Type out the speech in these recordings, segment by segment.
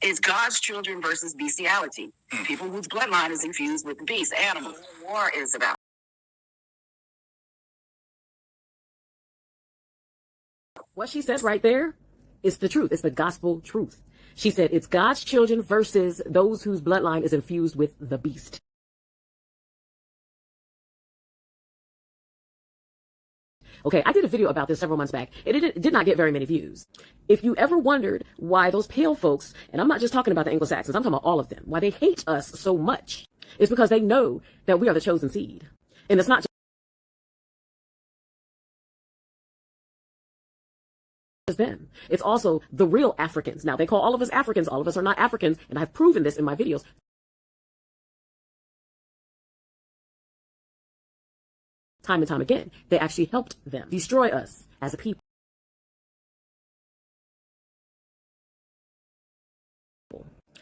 It's God's children versus bestiality. People whose bloodline is infused with the beast, animals. War is about. What she says right there is the truth. It's the gospel truth. She said it's God's children versus those whose bloodline is infused with the beast. Okay, I did a video about this several months back. It did not get very many views. If you ever wondered why those pale folks, and I'm not just talking about the Anglo-Saxons, I'm talking about all of them, why they hate us so much, it's because they know that we are the chosen seed. And it's not just them. It's also the real Africans. Now, they call all of us Africans. All of us are not Africans, and I've proven this in my videos. Time and time again, they actually helped them destroy us as a people.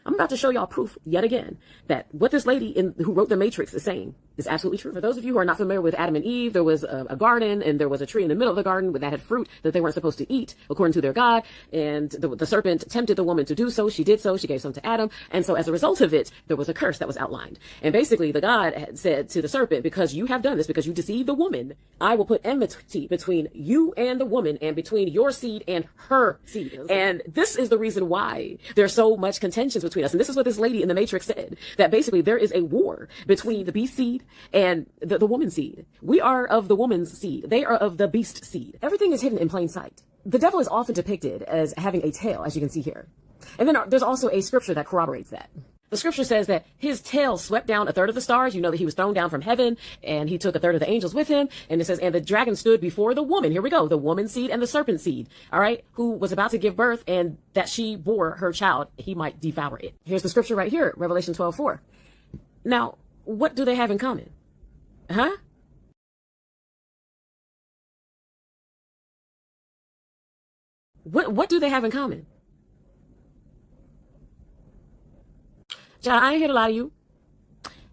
I'm about to show y'all proof yet again that what this lady who wrote The Matrix is saying is absolutely true. For those of you who are not familiar with Adam and Eve, there was a garden, and there was a tree in the middle of the garden that had fruit that they weren't supposed to eat according to their God. And the serpent tempted the woman to do so. She did so. She gave some to Adam. And so as a result of it, there was a curse that was outlined. And basically the God had said to the serpent, because you have done this, because you deceived the woman, I will put enmity between you and the woman, and between your seed and her seed. And this is the reason why there's so much contention between us. And this is what this lady in The Matrix said, that basically there is a war between the beast seed and the woman's seed. We are of the woman's seed. They are of the beast seed. Everything is hidden in plain sight. The devil is often depicted as having a tail, as you can see here. And then there's also a scripture that corroborates that. The scripture says that his tail swept down a third of the stars. You know that he was thrown down from heaven, and he took a third of the angels with him. And it says, and the dragon stood before the woman. Here we go. The woman's seed and the serpent seed. All right. Who was about to give birth, and that she bore her child. He might devour it. Here's the scripture right here. Revelation 12:4. Now, what do they have in common? Huh? What do they have in common? John, I ain't here to lie to you.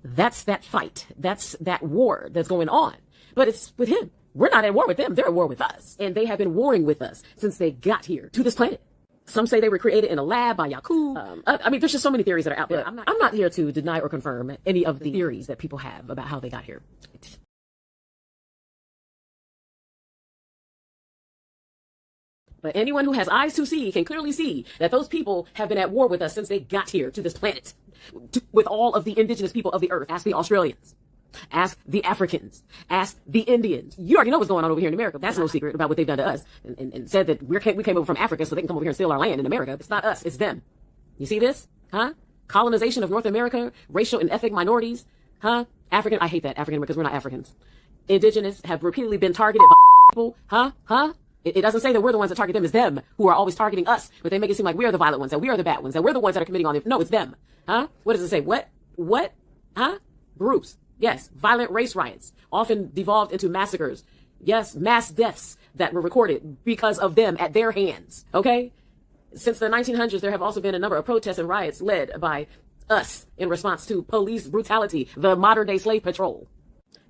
That's that fight. That's that war that's going on. But it's with him. We're not at war with them. They're at war with us. And they have been warring with us since they got here to this planet. Some say they were created in a lab by Yakub. I mean, there's just so many theories that are out there. I'm not here to deny or confirm any of the theories that people have about how they got here. But anyone who has eyes to see can clearly see that those people have been at war with us since they got here to this planet. With all of the indigenous people of the earth. Ask the Australians. Ask the Africans. Ask the Indians. You already know what's going on over here in America. That's no secret about what they've done to us. And said that we came over from Africa so they can come over here and steal our land in America. It's not us. It's them. You see this? Huh? Colonization of North America. Racial and ethnic minorities. Huh? African. I hate that. African, because we're not Africans. Indigenous have repeatedly been targeted by people. Huh? It doesn't say that we're the ones that target them. It's them who are always targeting us. But they make it seem like we are the violent ones, that we are the bad ones, that we're the ones that are committing all this. No, it's them. Huh? What does it say? What? Huh? Groups. Yes. Violent race riots. Often devolved into massacres. Yes. Mass deaths that were recorded because of them at their hands. Okay? Since the 1900s, there have also been a number of protests and riots led by us in response to police brutality, the modern day slave patrol.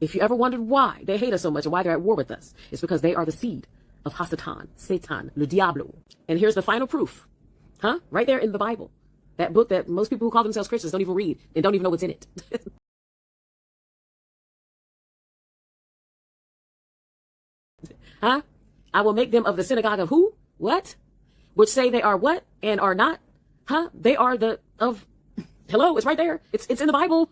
If you ever wondered why they hate us so much and why they're at war with us, it's because they are the seed of HaSatan, Satan, le Diablo. And here's the final proof. Huh? Right there in the Bible. That book that most people who call themselves Christians don't even read and don't even know what's in it. Huh? I will make them of the synagogue of who? What? Which say they are what and are not? Huh? They are hello, it's right there. It's in the Bible.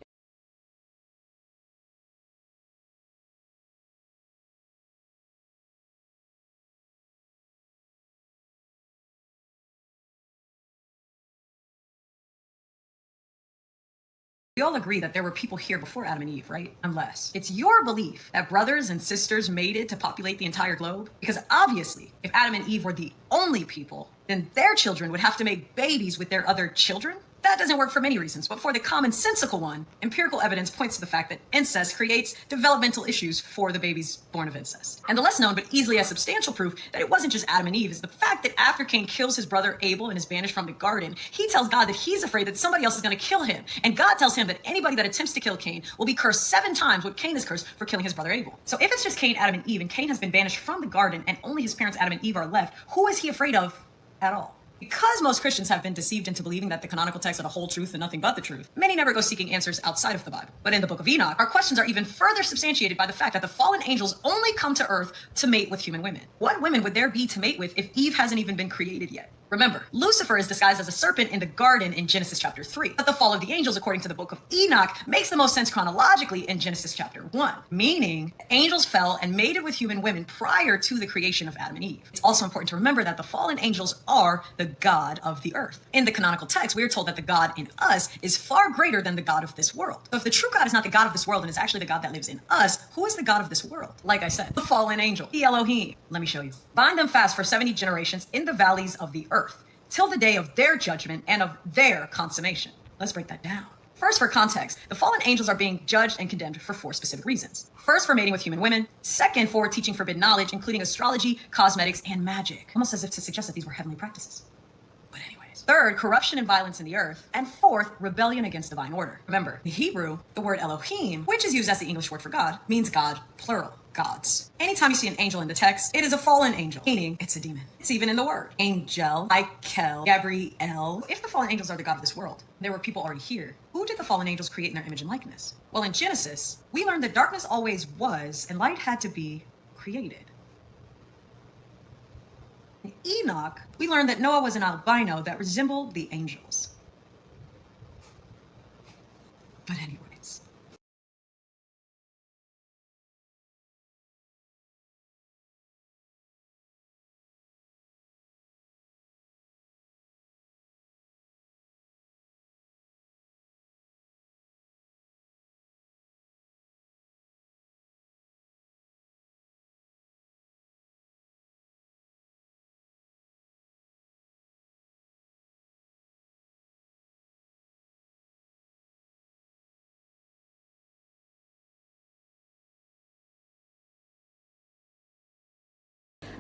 We all agree that there were people here before Adam and Eve, right? Unless it's your belief that brothers and sisters mated to populate the entire globe. Because obviously, if Adam and Eve were the only people, then their children would have to make babies with their other children. That doesn't work for many reasons, but for the commonsensical one, empirical evidence points to the fact that incest creates developmental issues for the babies born of incest. And the less known but easily as substantial proof that it wasn't just Adam and Eve is the fact that after Cain kills his brother Abel and is banished from the garden, he tells God that he's afraid that somebody else is going to kill him. And God tells him that anybody that attempts to kill Cain will be cursed 7 times what Cain is cursed for killing his brother Abel. So if it's just Cain, Adam, and Eve, and Cain has been banished from the garden and only his parents Adam and Eve are left, who is he afraid of at all? Because most Christians have been deceived into believing that the canonical texts are the whole truth and nothing but the truth, many never go seeking answers outside of the Bible. But in the book of Enoch, our questions are even further substantiated by the fact that the fallen angels only come to earth to mate with human women. What women would there be to mate with if Eve hasn't even been created yet? Remember, Lucifer is disguised as a serpent in the garden in Genesis chapter 3. But the fall of the angels, according to the book of Enoch, makes the most sense chronologically in Genesis chapter 1, meaning the angels fell and mated with human women prior to the creation of Adam and Eve. It's also important to remember that the fallen angels are the God of the earth. In the canonical text, we are told that the God in us is far greater than the God of this world. So if the true God is not the God of this world and is actually the God that lives in us, who is the God of this world? Like I said, the fallen angel, the Elohim. Let me show you. Bind them fast for 70 generations in the valleys of the earth, till the day of their judgment and of their consummation. Let's break that down. First, for context, the fallen angels are being judged and condemned for 4 specific reasons. First, for mating with human women. Second, for teaching forbidden knowledge, including astrology, cosmetics, and magic. Almost as if to suggest that these were heavenly practices. But anyways. Third, corruption and violence in the earth. And fourth, rebellion against divine order. Remember, in Hebrew, the word Elohim, which is used as the English word for God, means God, plural. Gods. Anytime you see an angel in the text, it is a fallen angel, meaning it's a demon. It's even in the word. Angel, Michael, Gabriel. If the fallen angels are the God of this world, there were people already here. Who did the fallen angels create in their image and likeness? Well, in Genesis, we learned that darkness always was and light had to be created. In Enoch, we learned that Noah was an albino that resembled the angels. But anyways.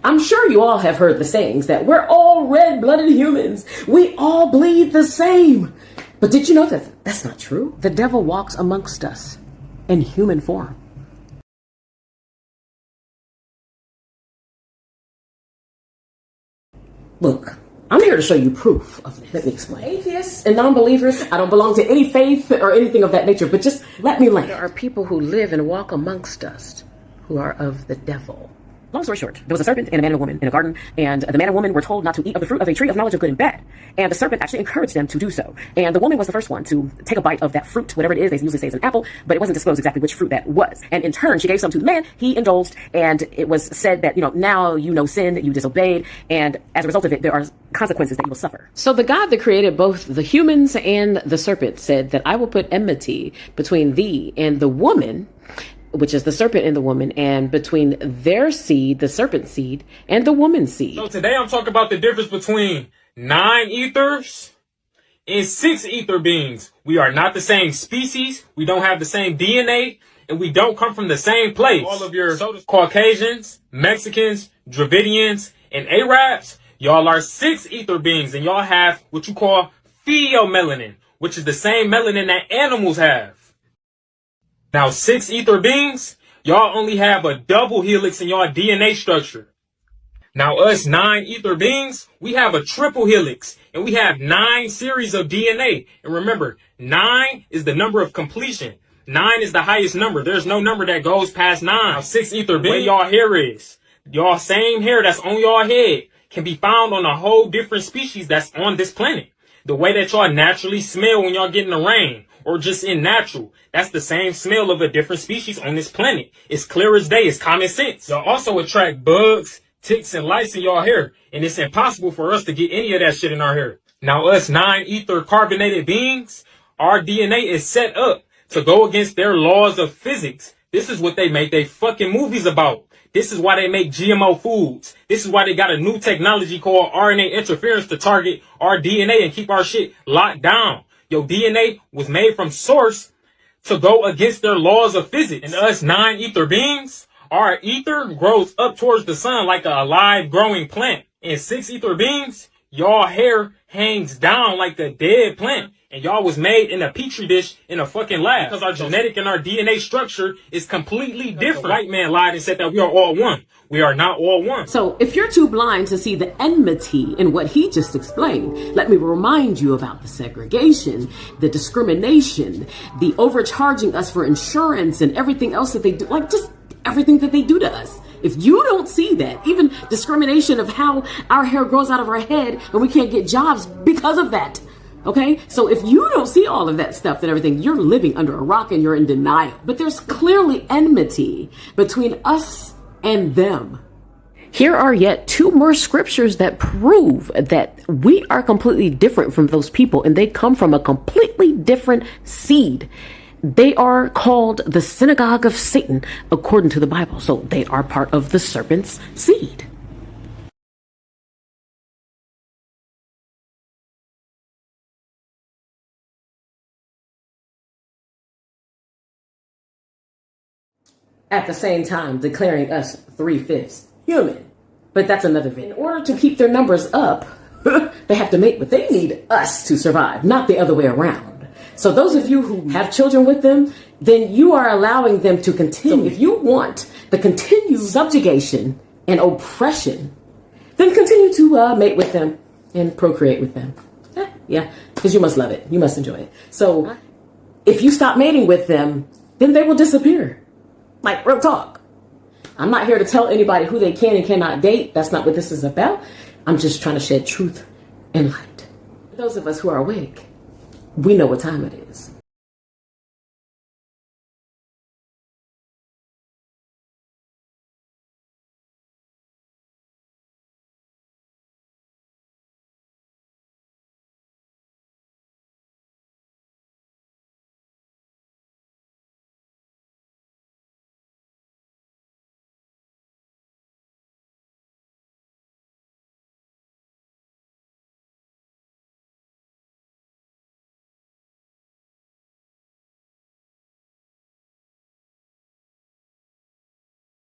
I'm sure you all have heard the sayings that we're all red-blooded humans. We all bleed the same. But did you know that that's not true? The devil walks amongst us in human form. Look, I'm here to show you proof of this. Let me explain. Atheists and non-believers, I don't belong to any faith or anything of that nature, but just let me land. There are people who live and walk amongst us who are of the devil. Long story short, there was a serpent and a man and a woman in a garden, and the man and woman were told not to eat of the fruit of a tree of knowledge of good and bad. And the serpent actually encouraged them to do so. And the woman was the first one to take a bite of that fruit, whatever it is. They usually say it's an apple, but it wasn't disclosed exactly which fruit that was. And in turn, she gave some to the man. He indulged, and it was said that, now you know sin, you disobeyed, and as a result of it, there are consequences that you will suffer. So the God that created both the humans and the serpent said that I will put enmity between thee and the woman, which is the serpent and the woman, and between their seed, the serpent seed, and the woman's seed. So today I'm talking about the difference between 9 ethers and 6 ether beings. We are not the same species, we don't have the same DNA, and we don't come from the same place. All of your Caucasians, Mexicans, Dravidians, and Arabs, y'all are 6 ether beings, and y'all have what you call pheomelanin, which is the same melanin that animals have. Now, 6 ether beings, y'all only have a double helix in y'all DNA structure. Now, us 9 ether beings, we have a triple helix, and we have 9 series of DNA. And remember, 9 is the number of completion. 9 is the highest number. There's no number that goes past 9. Now, 6 ether beings, the way y'all hair is, y'all same hair that's on y'all head can be found on a whole different species that's on this planet. The way that y'all naturally smell when y'all get in the rain, or just in natural, that's the same smell of a different species on this planet. It's clear as day. It's common sense. Y'all also attract bugs, ticks, and lice in y'all hair, and it's impossible for us to get any of that shit in our hair. Now, us 9 ether carbonated beings, our DNA is set up to go against their laws of physics. This is what they make they fucking movies about. This is why they make GMO foods. This is why they got a new technology called RNA interference to target our DNA and keep our shit locked down. Your DNA was made from source to go against their laws of physics. And us 9 ether beings, our ether grows up towards the sun like a alive growing plant. And 6 ether beings, y'all hair hangs down like a dead plant. And y'all was made in a petri dish in a fucking lab. Because our genetic and our DNA structure is completely different. The white man lied and said that we are all one. We are not all one. So if you're too blind to see the enmity in what he just explained, let me remind you about the segregation, the discrimination, the overcharging us for insurance and everything else that they do. Like just everything that they do to us. If you don't see that, even discrimination of how our hair grows out of our head and we can't get jobs because of that. Okay, so if you don't see all of that stuff and everything, you're living under a rock and you're in denial. But there's clearly enmity between us and them. Here are yet two more scriptures that prove that we are completely different from those people and they come from a completely different seed. They are called the synagogue of Satan, according to the Bible. So they are part of the serpent's seed. At the same time declaring us 3/5 human. But that's another video. In order to keep their numbers up, they have to make what they need us to survive, not the other way around. So those of you who have children with them, then you are allowing them to continue. So if you want the continued subjugation and oppression, then continue to mate with them and procreate with them. Yeah, because you must love it. You must enjoy it. So if you stop mating with them, then they will disappear. Like, real talk. I'm not here to tell anybody who they can and cannot date. That's not what this is about. I'm just trying to shed truth and light. For those of us who are awake, we know what time it is.